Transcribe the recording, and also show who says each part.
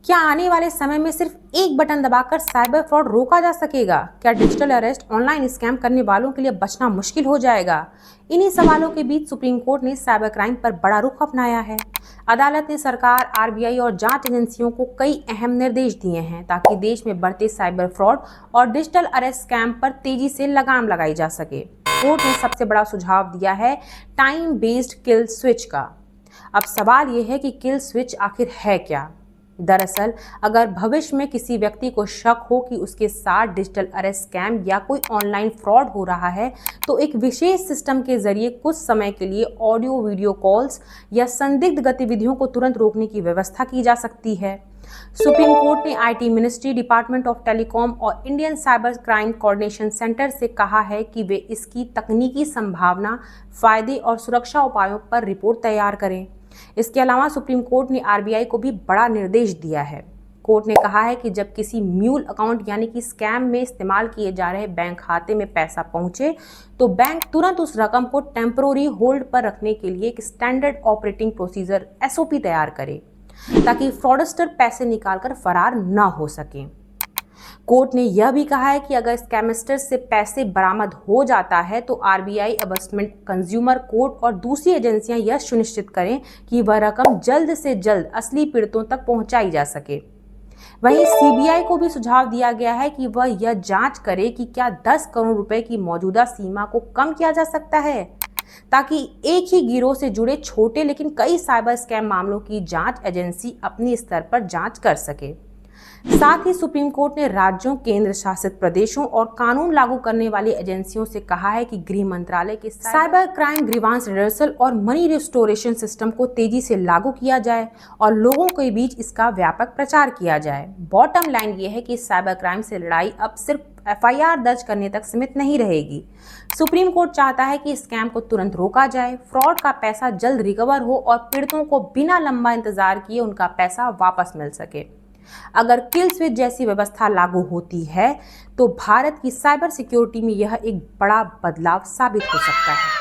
Speaker 1: क्या आने वाले समय में सिर्फ एक बटन दबाकर साइबर फ्रॉड रोका जा सकेगा? क्या डिजिटल अरेस्ट ऑनलाइन स्कैम करने वालों के लिए बचना मुश्किल हो जाएगा? इन्हीं सवालों के बीच सुप्रीम कोर्ट ने साइबर क्राइम पर बड़ा रुख अपनाया है। अदालत ने सरकार, आरबीआई और जांच एजेंसियों को कई अहम निर्देश दिए हैं ताकि देश में बढ़ते साइबर फ्रॉड और डिजिटल अरेस्ट स्कैम पर तेजी से लगाम लगाई जा सके। कोर्ट ने सबसे बड़ा सुझाव दिया है टाइम बेस्ड किल स्विच का। अब सवाल यह है कि किल स्विच आखिर है क्या? दरअसल अगर भविष्य में किसी व्यक्ति को शक हो कि उसके साथ डिजिटल अरेस्ट स्कैम या कोई ऑनलाइन फ्रॉड हो रहा है, तो एक विशेष सिस्टम के जरिए कुछ समय के लिए ऑडियो वीडियो कॉल्स या संदिग्ध गतिविधियों को तुरंत रोकने की व्यवस्था की जा सकती है। सुप्रीम कोर्ट ने IT ministry, department of telecom और Indian cyber crime coordination centre से कहा है कि वे इसकी तकनीकी संभावना, फायदे और सुरक्षा उपायों पर रिपोर्ट तैयार करें। इसके अलावा सुप्रीम कोर्ट ने आरबीआई को भी बड़ा निर्देश दिया है। कोर्ट ने कहा है कि जब किसी म्यूल अकाउंट यानी कि स्कैम में इस्तेमाल किए जा रहे बैंक खाते में पैसा पहुंचे, तो बैंक तुरंत उस रकम को टेम्पररी होल्ड पर रखने के लिए एक स्टैंडर्ड ऑपरेटिंग प्रोसीजर एसओपी तैयार करे ताकि फ्रॉडस्टर पैसे निकालकर फरार न हो सकें। कोर्ट ने यह भी कहा है कि अगर स्कैमस्टर से पैसे बरामद हो जाता है तो आरबीआई, इन्वेस्टमेंट कंज्यूमर कोर्ट और दूसरी एजेंसियां यह सुनिश्चित करें कि वह रकम जल्द से जल्द असली पीड़ितों तक पहुंचाई जा सके। वहीं सीबीआई को भी सुझाव दिया गया है कि वह यह जांच करे कि क्या 10 करोड़ रुपए की मौजूदा सीमा को कम किया जा सकता है, ताकि एक ही गिरोह से जुड़े छोटे लेकिन कई साइबर स्कैम मामलों की जांच एजेंसी अपनी स्तर पर जांच कर सके। साथ ही सुप्रीम कोर्ट ने राज्यों, केंद्र शासित प्रदेशों और कानून लागू करने वाली एजेंसियों से कहा है कि गृह मंत्रालय के साइबर क्राइम ग्रीवांस रिवर्सल और मनी रिस्टोरेशन सिस्टम को तेजी से लागू किया जाए और लोगों के बीच इसका व्यापक प्रचार किया जाए। बॉटम लाइन ये है कि साइबर क्राइम से लड़ाई अब सिर्फ एफआईआर दर्ज करने तक सीमित नहीं रहेगी। सुप्रीम कोर्ट चाहता है कि स्कैम को तुरंत रोका जाए, फ्रॉड का पैसा जल्द रिकवर हो और पीड़ितों को बिना लंबा इंतजार किए उनका पैसा वापस मिल सके। अगर किल स्विच जैसी व्यवस्था लागू होती है तो भारत की साइबर सिक्योरिटी में यह एक बड़ा बदलाव साबित हो सकता है।